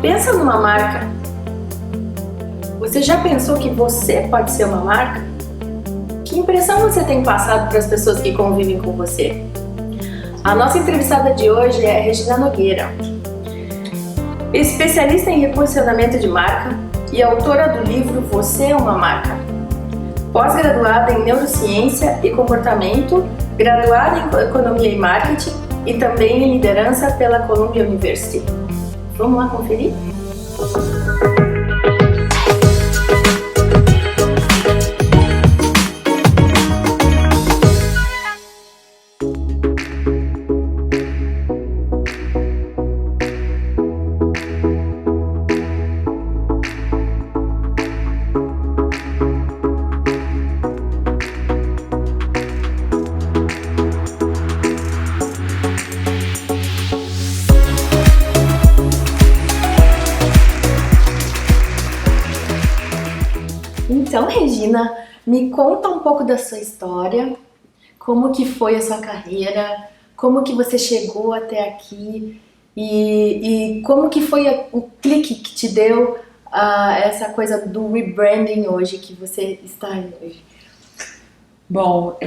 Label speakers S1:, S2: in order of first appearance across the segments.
S1: Pensa numa marca. Você já pensou que você pode ser uma marca? Que impressão você tem passado para as pessoas que convivem com você? A nossa entrevistada de hoje é Regina Nogueira, especialista em reposicionamento de marca e autora do livro Você é uma Marca. Pós-graduada em Neurociência e Comportamento, graduada em Economia e Marketing e também em Liderança pela Columbia University. Vamos lá conferir? Então, Regina, me conta um pouco da sua história, como que foi a sua carreira, como que você chegou até aqui e como que foi o clique que te deu essa coisa do rebranding hoje, que você está aí hoje.
S2: Bom,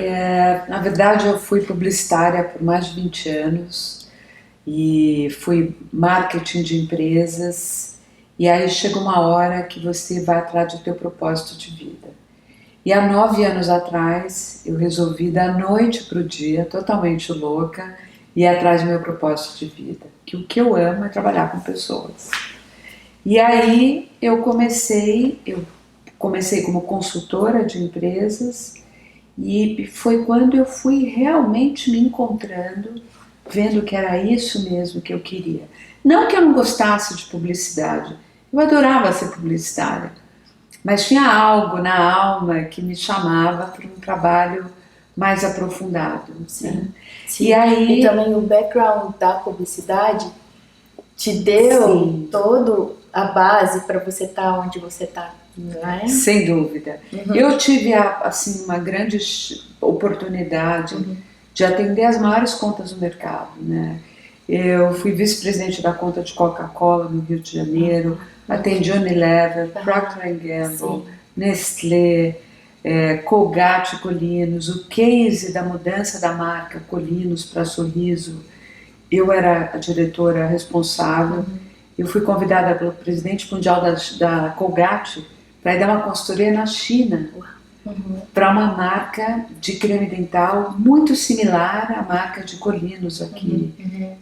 S2: na verdade eu fui publicitária por mais de 20 anos e fui marketing de empresas. E aí chega uma hora que você vai atrás do teu propósito de vida. E há 9 anos atrás, eu resolvi da noite para o dia, totalmente louca, ir atrás do meu propósito de vida. Que o que eu amo é trabalhar com pessoas. E aí eu comecei como consultora de empresas e foi quando eu fui realmente me encontrando, vendo que era isso mesmo que eu queria. Não que eu não gostasse de publicidade, eu adorava ser publicitária, mas tinha algo na alma que me chamava para um trabalho mais aprofundado.
S1: Sim,
S2: né?
S1: sim. E também o background da publicidade te deu toda a base para você estar onde você está, não é?
S2: Sem dúvida. Uhum. Eu tive assim, uma grande oportunidade de atender as maiores contas do mercado, né? Eu fui vice-presidente da conta de Coca-Cola no Rio de Janeiro, atendi Unilever, Procter & Gamble, Nestlé, Colgate Colinos, o case da mudança da marca Colinos para Sorriso. Eu era a diretora responsável. Eu fui convidada pelo presidente mundial da Colgate para ir dar uma consultoria na China. Para uma marca de creme dental muito similar à marca de Colinos aqui,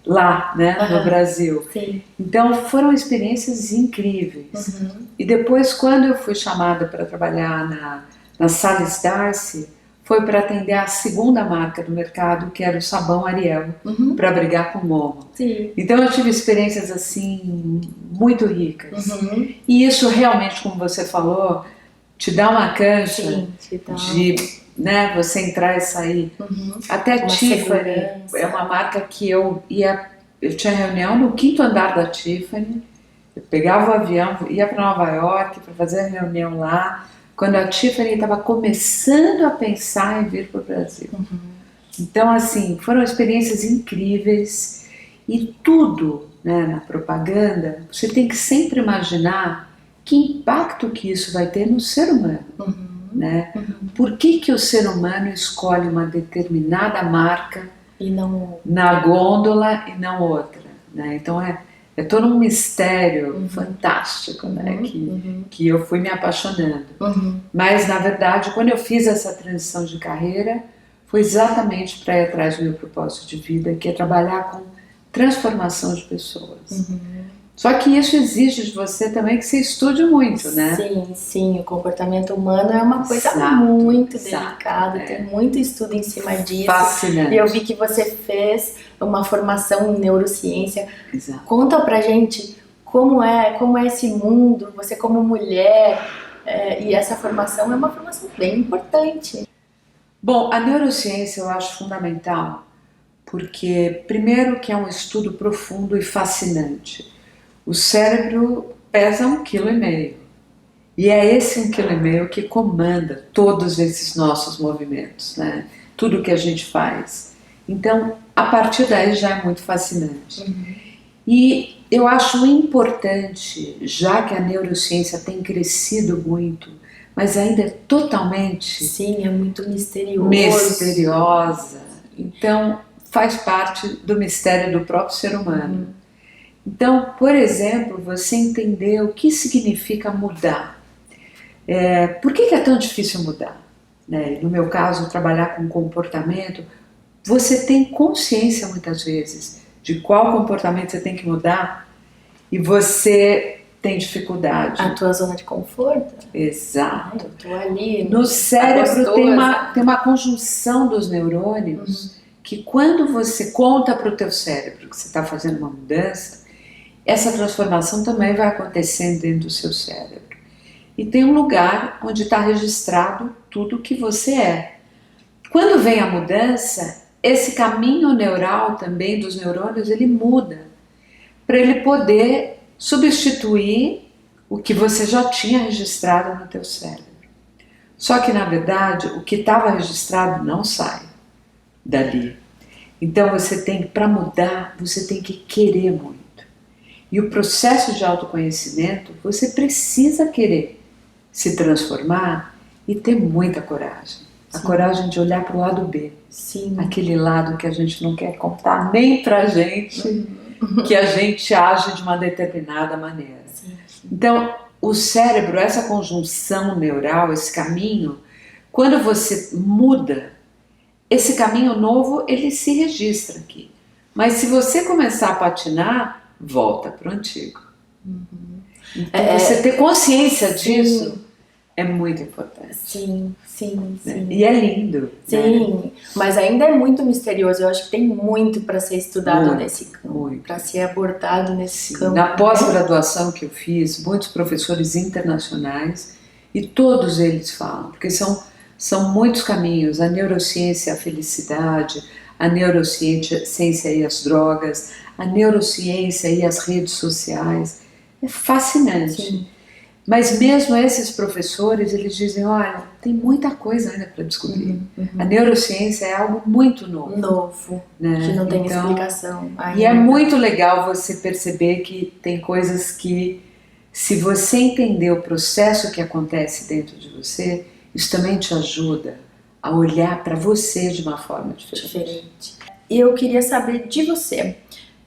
S2: lá, né, no Brasil.
S1: Sim.
S2: Então foram experiências incríveis. E depois, quando eu fui chamada para trabalhar na Salles Darcy, foi para atender a segunda marca do mercado, que era o sabão Ariel, para brigar com o Momo.
S1: Sim.
S2: Então eu tive experiências assim muito ricas. E isso realmente, como você falou, te dá uma cancha de, né, você entrar e sair. Até Tiffany é uma marca que eu tinha reunião no 5º andar da Tiffany, eu pegava o avião, ia para Nova York para fazer a reunião lá, quando a Tiffany estava começando a pensar em vir para o Brasil. Então, assim, foram experiências incríveis e tudo, né, na propaganda, você tem que sempre imaginar que impacto que isso vai ter no ser humano, né? Por que o ser humano escolhe uma determinada marca
S1: e não
S2: na gôndola e não outra, né? Então é todo um mistério fantástico, né? Que eu fui me apaixonando. Mas na verdade, quando eu fiz essa transição de carreira, foi exatamente para ir atrás do meu propósito de vida, que é trabalhar com transformação de pessoas. Só que isso exige de você também que você estude muito, né?
S1: Sim, sim. O comportamento humano é uma coisa muito delicada, tem muito estudo em cima disso.
S2: Fascinante.
S1: E eu vi que você fez uma formação em neurociência.
S2: Exato.
S1: Conta pra gente como é esse mundo, você como mulher, e essa formação é uma formação bem importante.
S2: Bom, a neurociência eu acho fundamental, porque primeiro que é um estudo profundo e fascinante. O cérebro pesa 1,5 kg e é esse 1,5 kg que comanda todos esses nossos movimentos, né? Tudo que a gente faz. Então, a partir daí já é muito fascinante. E eu acho importante, já que a neurociência tem crescido muito, mas ainda é totalmente
S1: Sim, é muito misterioso.
S2: misteriosa, então faz parte do mistério do próprio ser humano. Então, por exemplo, você entender o que significa mudar. Por que é tão difícil mudar? Né? No meu caso, trabalhar com comportamento, você tem consciência muitas vezes de qual comportamento você tem que mudar e você tem dificuldade.
S1: A tua zona de conforto?
S2: Exato.
S1: Eu tô ali.
S2: No cérebro
S1: gostosa.
S2: tem uma conjunção dos neurônios que quando você conta para o teu cérebro que você está fazendo uma mudança, essa transformação também vai acontecendo dentro do seu cérebro. E tem um lugar onde está registrado tudo o que você é. Quando vem a mudança, esse caminho neural também dos neurônios, ele muda para ele poder substituir o que você já tinha registrado no teu cérebro. Só que, na verdade, o que estava registrado não sai dali. Então, para mudar, você tem que querer muito. E o processo de autoconhecimento, você precisa querer se transformar e ter muita coragem. A coragem de olhar para o lado B.
S1: Sim.
S2: Aquele lado que a gente não quer contar nem pra gente, que a gente age de uma determinada maneira.
S1: Sim.
S2: Então, o cérebro, essa conjunção neural, esse caminho, quando você muda, esse caminho novo, ele se registra aqui. Mas se você começar a patinar, volta para o antigo. Então, você ter consciência disso é muito importante.
S1: Sim.
S2: E é lindo.
S1: Sim,
S2: né?
S1: mas ainda é muito misterioso. Eu acho que tem muito para ser estudado nesse campo,
S2: Muito.
S1: para ser abordado nesse campo.
S2: Na pós-graduação que eu fiz, muitos professores internacionais, e todos eles falam, porque são muitos caminhos, a neurociência, a felicidade, a neurociência e as drogas, a neurociência e as redes sociais. É fascinante.
S1: Sim.
S2: Mas mesmo esses professores, eles dizem, olha, tem muita coisa ainda para descobrir. A neurociência é algo muito novo. Né?
S1: Que não tem explicação.
S2: E é muito legal você perceber que tem coisas que, se você entender o processo que acontece dentro de você, isso também te ajuda a olhar para você de uma forma diferente.
S1: E eu queria saber de você.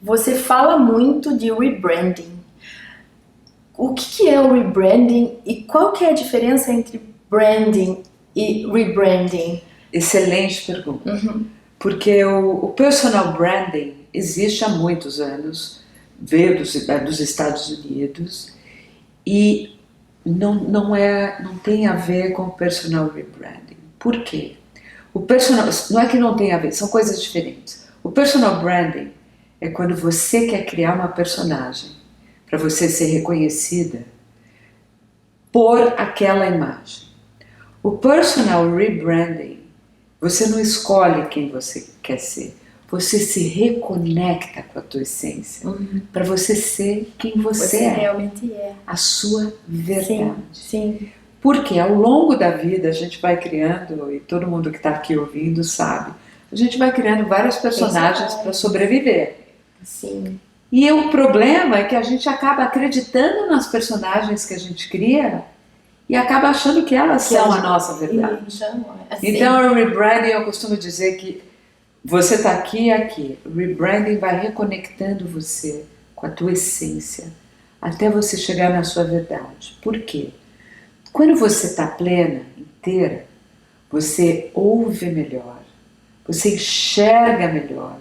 S1: Você fala muito de rebranding. O que é o rebranding e qual que é a diferença entre branding e rebranding?
S2: Excelente pergunta. Porque o personal branding existe há muitos anos, veio dos Estados Unidos e não tem a ver com personal rebranding. Por quê? Não é que não tem a ver, são coisas diferentes. O personal branding é quando você quer criar uma personagem para você ser reconhecida por aquela imagem. O personal rebranding, você não escolhe quem você quer ser, você se reconecta com a tua essência, para você ser quem você é.
S1: Realmente é.
S2: A sua verdade.
S1: Sim.
S2: Porque ao longo da vida a gente vai criando, e todo mundo que está aqui ouvindo sabe, a gente vai criando vários personagens para sobreviver.
S1: Sim.
S2: E o problema é que a gente acaba acreditando nas personagens que a gente cria e acaba achando que elas são a nossa verdade. Então, o rebranding, eu costumo dizer que você está aqui e aqui. O rebranding vai reconectando você com a tua essência até você chegar na sua verdade. Por quê? Quando você está plena, inteira, você ouve melhor, você enxerga melhor,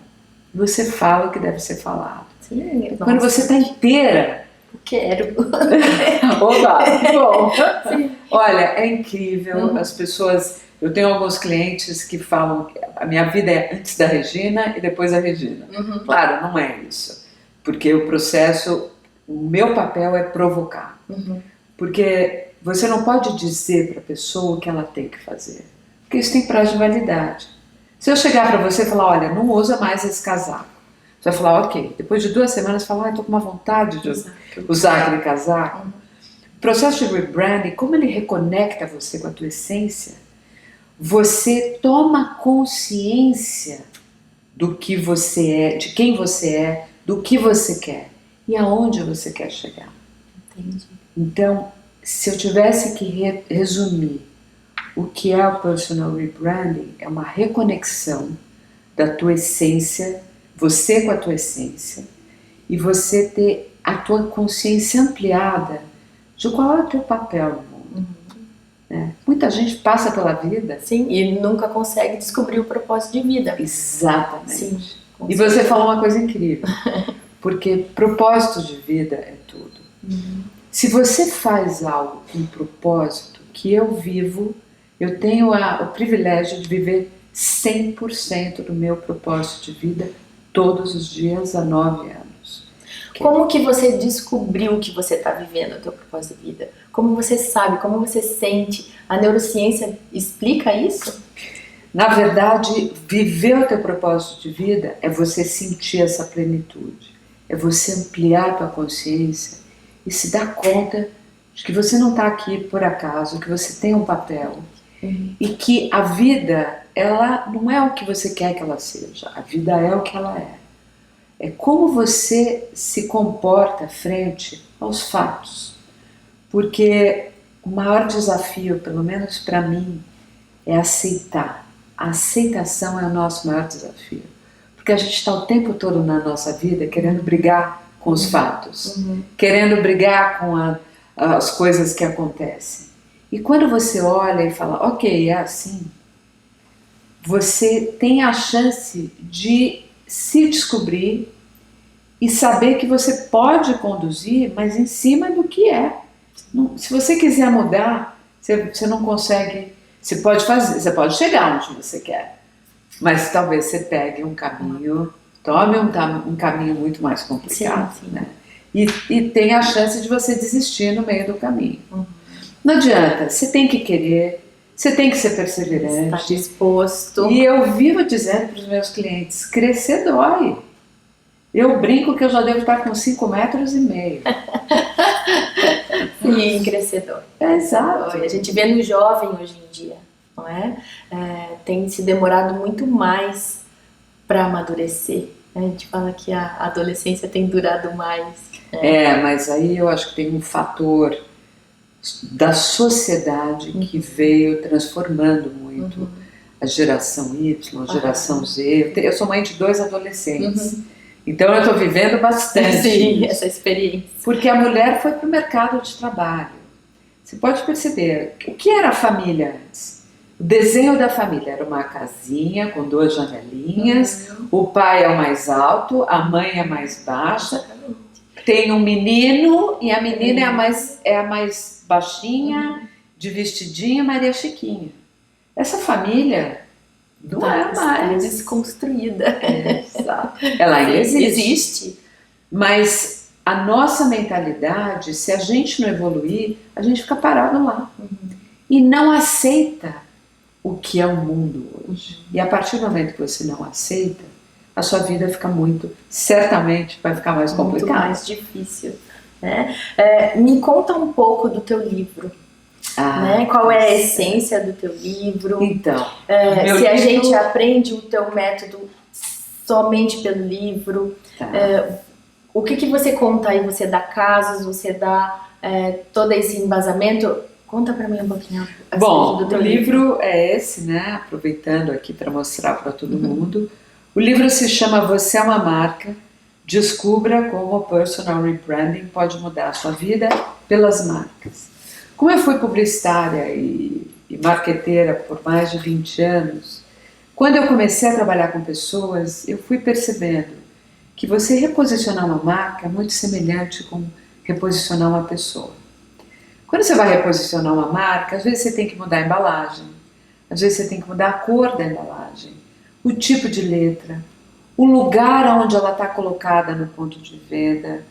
S2: você fala o que deve ser falado.
S1: Sim,
S2: quando você está inteira,
S1: eu quero.
S2: Oba, que bom. Sim. Olha, é incrível. As pessoas, eu tenho alguns clientes que falam que a minha vida é antes da Regina e depois da Regina. Claro, não é isso, porque o processo, o meu papel é provocar, porque você não pode dizer para a pessoa o que ela tem que fazer, porque isso tem prazo de validade. Se eu chegar para você e falar, olha, não usa mais esse casaco, você vai falar, ok. Depois de 2 semanas, você fala, estou com uma vontade de usar aquele casaco. O processo de rebranding, como ele reconecta você com a tua essência, você toma consciência do que você é, de quem você é, do que você quer e aonde você quer chegar.
S1: Entendi.
S2: Então, se eu tivesse que resumir o que é o Personal Rebranding, é uma reconexão da tua essência, você com a tua essência, e você ter a tua consciência ampliada de qual é o teu papel no mundo. Né? Muita gente passa pela vida...
S1: Sim, e nunca consegue descobrir o propósito de vida.
S2: Exatamente.
S1: Sim,
S2: e você falou uma coisa incrível, porque propósito de vida é tudo. Se você faz algo com propósito, que eu vivo, eu tenho o privilégio de viver 100% do meu propósito de vida todos os dias há 9 anos.
S1: Como que você descobriu que você está vivendo o teu propósito de vida? Como você sabe, como você sente? A neurociência explica isso?
S2: Na verdade, viver o teu propósito de vida é você sentir essa plenitude, é você ampliar a tua consciência e se dar conta de que você não está aqui por acaso, que você tem um papel e que a vida, ela não é o que você quer que ela seja, a vida é o que ela é. É como você se comporta frente aos fatos, porque o maior desafio, pelo menos para mim, é aceitar. A aceitação é o nosso maior desafio, porque a gente está o tempo todo na nossa vida querendo brigar com os fatos, querendo brigar com as coisas que acontecem. E quando você olha e fala, ok, é assim, você tem a chance de se descobrir e saber que você pode conduzir, mas em cima do que é. Se você quiser mudar, você não consegue. Você pode fazer, você pode chegar onde você quer, mas talvez você pegue um caminho, tome um caminho muito mais complicado,
S1: sim.
S2: né? E tem a chance de você desistir no meio do caminho. Não adianta, você tem que querer, você tem que ser perseverante.
S1: Está disposto.
S2: E eu vivo dizendo para os meus clientes, crescer dói. Eu brinco que eu já devo estar com 5,5 metros.
S1: Sim, crescedor.
S2: É, exato.
S1: A gente vê no jovem hoje em dia, não é? Tem se demorado muito mais para amadurecer. A gente fala que a adolescência tem durado mais.
S2: Mas aí eu acho que tem um fator da sociedade que veio transformando muito a geração Y, a geração Z. Eu sou mãe de 2 adolescentes. Então eu estou vivendo bastante
S1: essa experiência.
S2: Porque a mulher foi para o mercado de trabalho. Você pode perceber, o que era a família antes? O desenho da família era uma casinha com 2 janelinhas, o pai é o mais alto, a mãe é mais baixa, tem um menino e a menina é a mais baixinha, de vestidinho, Maria Chiquinha. Essa família... não é mais
S1: desconstruída.
S2: Exato. Ela ainda existe. Mas a nossa mentalidade, se a gente não evoluir, a gente fica parado lá. E não aceita o que é o mundo hoje. E a partir do momento que você não aceita, a sua vida fica certamente vai ficar mais complicada.
S1: Muito mais difícil. Né? Me conta um pouco do teu livro. Né? Qual é a essência do teu livro?
S2: Então,
S1: se a gente aprende o teu método somente pelo livro, o que você conta aí? Você dá casos, você dá todo esse embasamento? Conta pra mim um pouquinho.
S2: Bom, do teu livro é esse, né? Aproveitando aqui para mostrar para todo mundo. O livro se chama Você é uma Marca. Descubra como o Personal Rebranding pode mudar a sua vida pelas marcas. Como eu fui publicitária e marqueteira por mais de 20 anos, quando eu comecei a trabalhar com pessoas, eu fui percebendo que você reposicionar uma marca é muito semelhante com reposicionar uma pessoa. Quando você vai reposicionar uma marca, às vezes você tem que mudar a embalagem, às vezes você tem que mudar a cor da embalagem, o tipo de letra, o lugar onde ela está colocada no ponto de venda,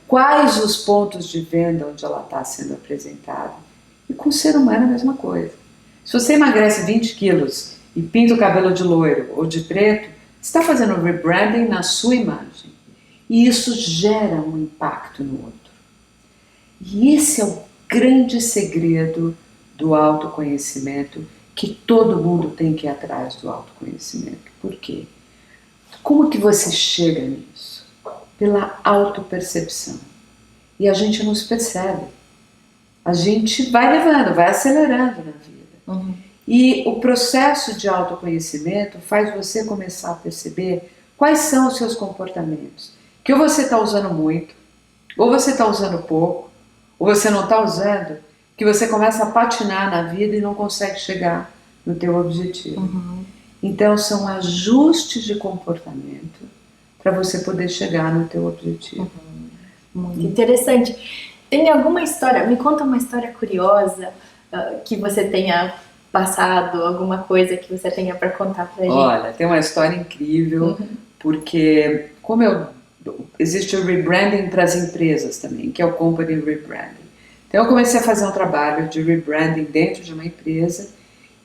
S2: quais os pontos de venda onde ela está sendo apresentada. E com o ser humano é a mesma coisa. Se você emagrece 20 quilos e pinta o cabelo de loiro ou de preto, você está fazendo um rebranding na sua imagem. E isso gera um impacto no outro. E esse é o grande segredo do autoconhecimento, que todo mundo tem que ir atrás do autoconhecimento. Por quê? Como que você chega nisso? Pela autopercepção. E a gente não se percebe. A gente vai levando, vai acelerando na vida. E o processo de autoconhecimento faz você começar a perceber quais são os seus comportamentos. Que ou você está usando muito, ou você está usando pouco, ou você não está usando, que você começa a patinar na vida e não consegue chegar no teu objetivo. Então são ajustes de comportamento para você poder chegar no teu objetivo.
S1: Muito interessante. Tem alguma história, me conta uma história curiosa que você tenha passado, alguma coisa que você tenha para contar pra gente.
S2: Olha, tem uma história incrível, porque existe o rebranding para as empresas também, que é o company rebranding. Então eu comecei a fazer um trabalho de rebranding dentro de uma empresa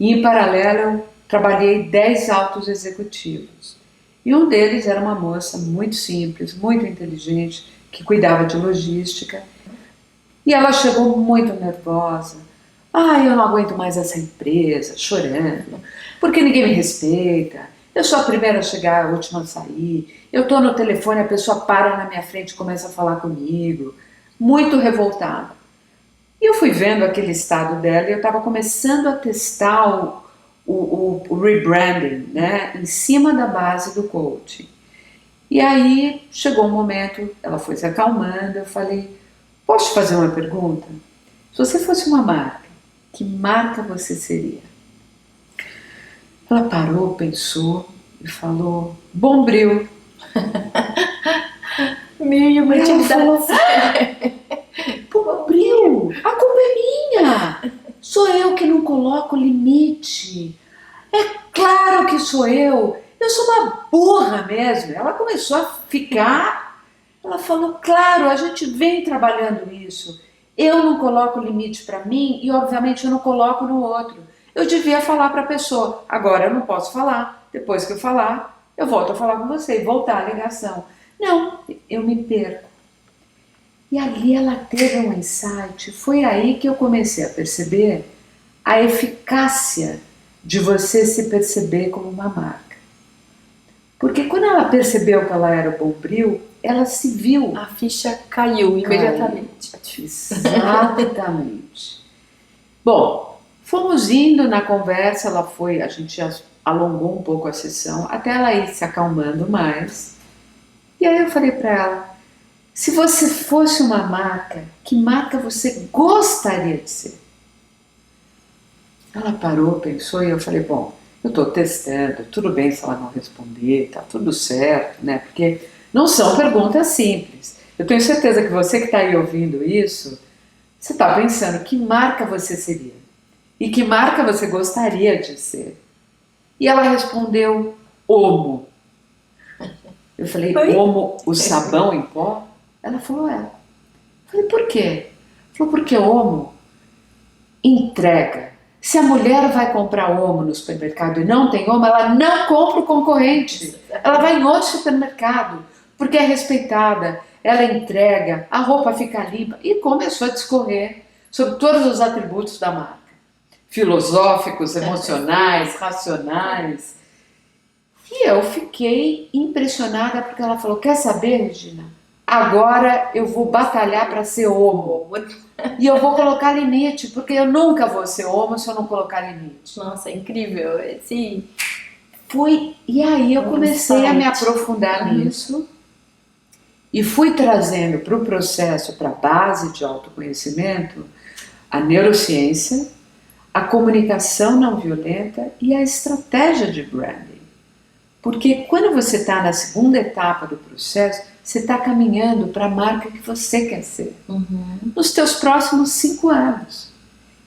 S2: e em paralelo eu trabalhei 10 altos executivos. E um deles era uma moça muito simples, muito inteligente, que cuidava de logística. E ela chegou muito nervosa. Eu não aguento mais essa empresa, chorando, porque ninguém me respeita. Eu sou a primeira a chegar, a última a sair. Eu estou no telefone, a pessoa para na minha frente e começa a falar comigo. Muito revoltada. E eu fui vendo aquele estado dela e eu estava começando a testar o rebranding, né, em cima da base do coaching. E aí chegou um momento, ela foi se acalmando, eu falei, posso te fazer uma pergunta? Se você fosse uma marca, que marca você seria? Ela parou, pensou e falou, Bombril.
S1: Mil utilidades.
S2: Bombril, a culpa é minha. Sou eu que não coloco limite. É claro que sou eu. Eu sou uma burra mesmo. Ela começou a ficar. Ela falou, claro, a gente vem trabalhando isso. Eu não coloco limite para mim e, obviamente, eu não coloco no outro. Eu devia falar para a pessoa. Agora eu não posso falar. Depois que eu falar, eu volto a falar com você e voltar a ligação. Não, eu me perco. E ali ela teve um insight. Foi aí que eu comecei a perceber a eficácia de você se perceber como uma marca. Porque quando ela percebeu que ela era o Bombril, ela se viu.
S1: A ficha caiu imediatamente.
S2: Exatamente. Bom, fomos indo na conversa, a gente alongou um pouco a sessão, até ela ir se acalmando mais. E aí eu falei para ela, se você fosse uma marca, que marca você gostaria de ser? Ela parou, pensou e eu falei, bom, eu estou testando, tudo bem se ela não responder, tá tudo certo, né? Porque não são perguntas simples. Eu tenho certeza que você que está aí ouvindo isso, você está pensando que marca você seria e que marca você gostaria de ser. E ela respondeu, Omo. Eu falei, Omo, o sabão em pó? Ela falou, é. Eu falei, por quê? Ela falou, porque Omo entrega. Se a mulher vai comprar Omo no supermercado e não tem Omo, ela não compra o concorrente. Ela vai em outro supermercado, porque é respeitada, ela entrega, a roupa fica limpa. E começou a discorrer sobre todos os atributos da marca. Filosóficos, emocionais, racionais. E eu fiquei impressionada porque ela falou, quer saber, Regina? Agora eu vou batalhar para ser Omo. E eu vou colocar limite, porque eu nunca vou ser Omo se eu não colocar limite.
S1: Nossa, é incrível. Sim.
S2: E aí eu comecei a me aprofundar nisso e fui trazendo para o processo, para a base de autoconhecimento, a neurociência, a comunicação não violenta e a estratégia de branding. Porque quando você está na segunda etapa do processo, você está caminhando para a marca que você quer ser. Nos teus próximos 5 anos.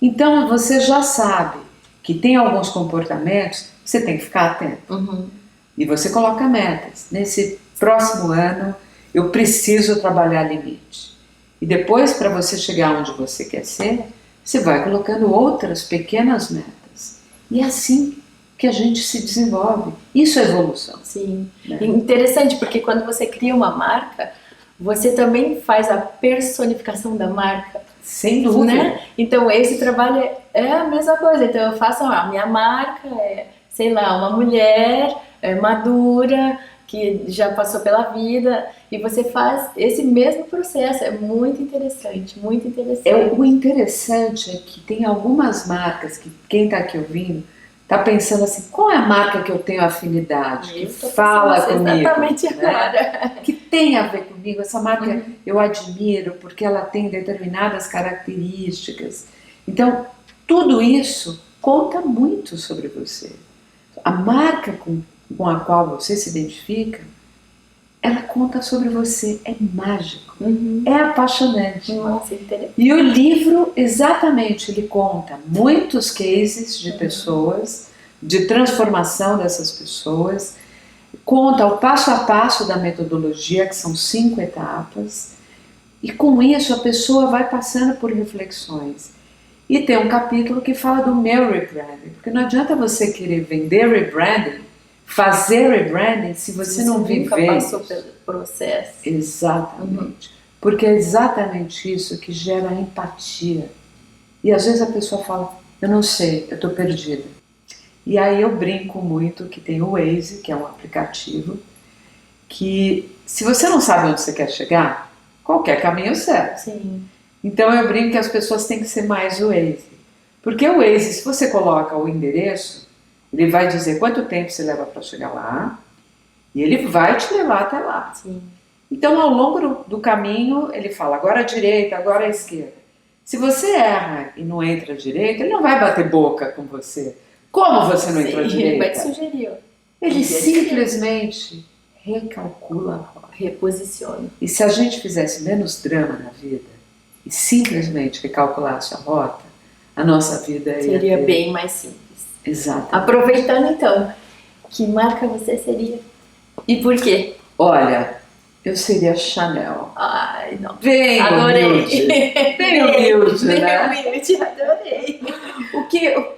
S2: Então você já sabe que tem alguns comportamentos, você tem que ficar atento. E você coloca metas. Nesse próximo ano, eu preciso trabalhar limite. E depois, para você chegar onde você quer ser, você vai colocando outras pequenas metas. E é assim que a gente se desenvolve. Isso é evolução.
S1: Sim. Né? Interessante, porque quando você cria uma marca, você também faz a personificação da marca.
S2: Sem dúvida.
S1: Né? Então, esse trabalho é a mesma coisa. Então, eu faço a minha marca, sei lá, uma mulher madura, que já passou pela vida, e você faz esse mesmo processo. É muito interessante, muito interessante.
S2: O interessante é que tem algumas marcas que quem está aqui ouvindo está pensando assim, qual é a marca que eu tenho afinidade, que fala comigo,
S1: exatamente
S2: né?
S1: agora.
S2: Que tem a ver comigo, essa marca eu admiro porque ela tem determinadas características. Então, tudo isso conta muito sobre você. A marca com a qual você se identifica, ela conta sobre você, é mágico, é apaixonante.
S1: Nossa, interessante.
S2: E o livro, exatamente, ele conta muitos cases de pessoas, de transformação dessas pessoas, conta o passo a passo da metodologia, que são 5 etapas, e com isso a pessoa vai passando por reflexões. E tem um capítulo que fala do meu rebranding, porque não adianta você querer vender rebranding, fazer rebranding, se você não
S1: nunca
S2: viver.
S1: Passou pelo processo.
S2: Exatamente. Porque é exatamente isso que gera empatia. E às vezes a pessoa fala, eu não sei, eu estou perdida. E aí eu brinco muito que tem o Waze, que é um aplicativo, que se você não sabe onde você quer chegar, qualquer caminho serve.
S1: Sim.
S2: Então eu brinco que as pessoas têm que ser mais o Waze. Porque o Waze, se você coloca o endereço, ele vai dizer quanto tempo você leva para chegar lá, e ele vai te levar até lá.
S1: Sim.
S2: Então ao longo do caminho, ele fala agora à direita, agora à esquerda. Se você erra e não entra à direita, ele não vai bater boca com você. Como você não entrou à direita?
S1: Ele vai te sugerir.
S2: Ele simplesmente recalcula a rota.
S1: Reposiciona.
S2: E se a gente fizesse menos drama na vida e simplesmente recalculasse a rota, a nossa vida
S1: seria bem mais simples.
S2: Exato.
S1: Aproveitando então, que marca você seria? E por quê?
S2: Olha, eu seria Chanel.
S1: Ai, não.
S2: Bem
S1: adorei.
S2: Humilde. Bem humilde, né?
S1: Bem humilde, adorei.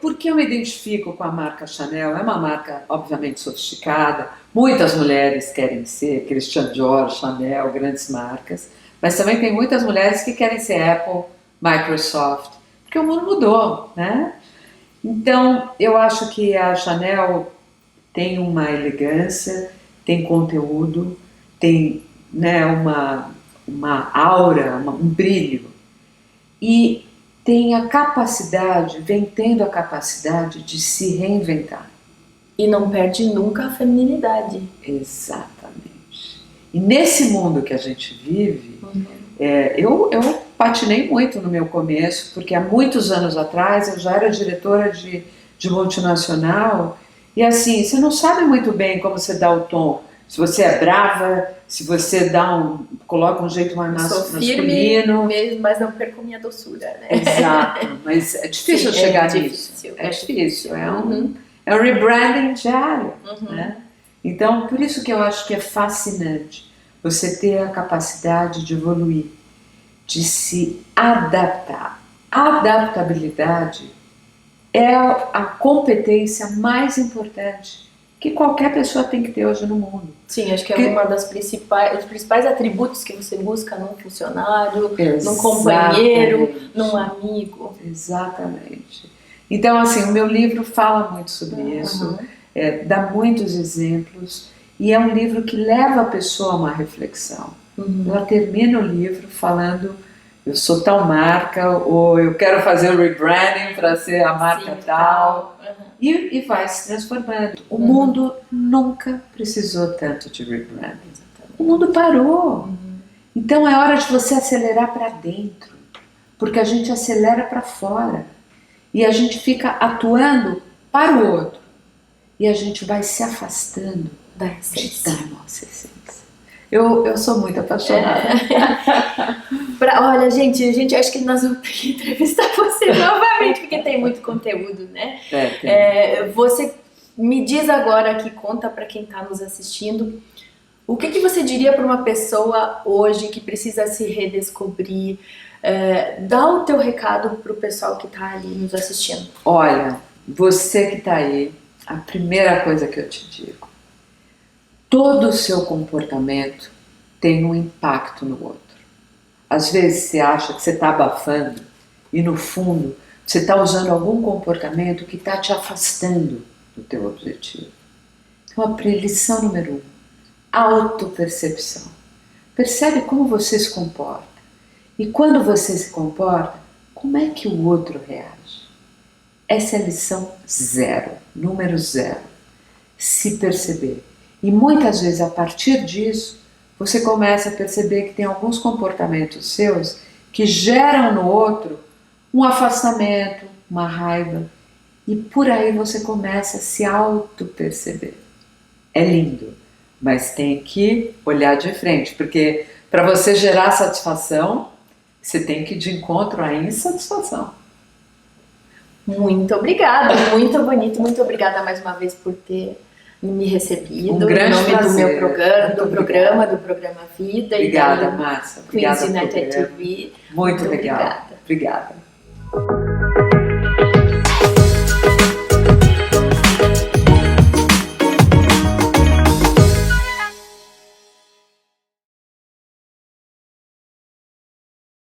S2: Por que eu me identifico com a marca Chanel? É uma marca, obviamente, sofisticada. Muitas mulheres querem ser Christian Dior, Chanel, grandes marcas. Mas também tem muitas mulheres que querem ser Apple, Microsoft. Porque o mundo mudou, né? Então, eu acho que a Chanel tem uma elegância, tem conteúdo, tem, né, uma aura, um brilho. E tem a capacidade, vem tendo a capacidade de se reinventar.
S1: E não perde nunca a feminilidade.
S2: Exatamente. E nesse mundo que a gente vive, eu patinei muito no meu começo, porque há muitos anos atrás eu já era diretora de multinacional, e assim, você não sabe muito bem como você dá o tom. Se você é brava, se você coloca um jeito mais masculino.
S1: Firme, mas não perco minha doçura, né?
S2: Exato, mas é difícil chegar nisso. É difícil, é um rebranding diário, né? Então, por isso que eu acho que é fascinante você ter a capacidade de evoluir, de se adaptar. A adaptabilidade é a competência mais importante que qualquer pessoa tem que ter hoje no mundo.
S1: Sim, acho que é uma das os principais atributos que você busca num funcionário, num companheiro, num amigo.
S2: Exatamente. Então, assim, o meu livro fala muito sobre isso, dá muitos exemplos, e é um livro que leva a pessoa a uma reflexão. Ela termina o livro falando, eu sou tal marca, ou eu quero fazer o rebranding para ser a marca tal. E vai se transformando. O mundo nunca precisou tanto de rebranding. O mundo parou. Então é hora de você acelerar para dentro, porque a gente acelera para fora e a gente fica atuando para o outro e a gente vai se afastando da nossa essência. Eu sou muito apaixonada.
S1: Olha, gente, acho que nós vamos ter que entrevistar você novamente, porque tem muito conteúdo, né? Você me diz agora aqui, conta para quem está nos assistindo, o que você diria para uma pessoa hoje que precisa se redescobrir? Dá o teu recado para o pessoal que está ali nos assistindo.
S2: Olha, você que está aí, a primeira coisa que eu te digo, todo o seu comportamento tem um impacto no outro. Às vezes você acha que você está abafando e no fundo você está usando algum comportamento que está te afastando do teu objetivo. Então a lição número 1, autopercepção. Percebe como você se comporta. E quando você se comporta, como é que o outro reage? Essa é a lição 0, número 0. Se perceber. E muitas vezes, a partir disso, você começa a perceber que tem alguns comportamentos seus que geram no outro um afastamento, uma raiva. E por aí você começa a se auto-perceber. É lindo, mas tem que olhar de frente, porque para você gerar satisfação, você tem que ir de encontro à insatisfação.
S1: Muito obrigada, muito bonito, muito obrigada mais uma vez por ter me recebido.
S2: Um grande
S1: em nome
S2: prazer.
S1: do programa Vida.
S2: Obrigada,
S1: e da
S2: Márcia.
S1: Queen's
S2: Obrigada
S1: United
S2: pelo programa.
S1: TV.
S2: Muito legal. Obrigada.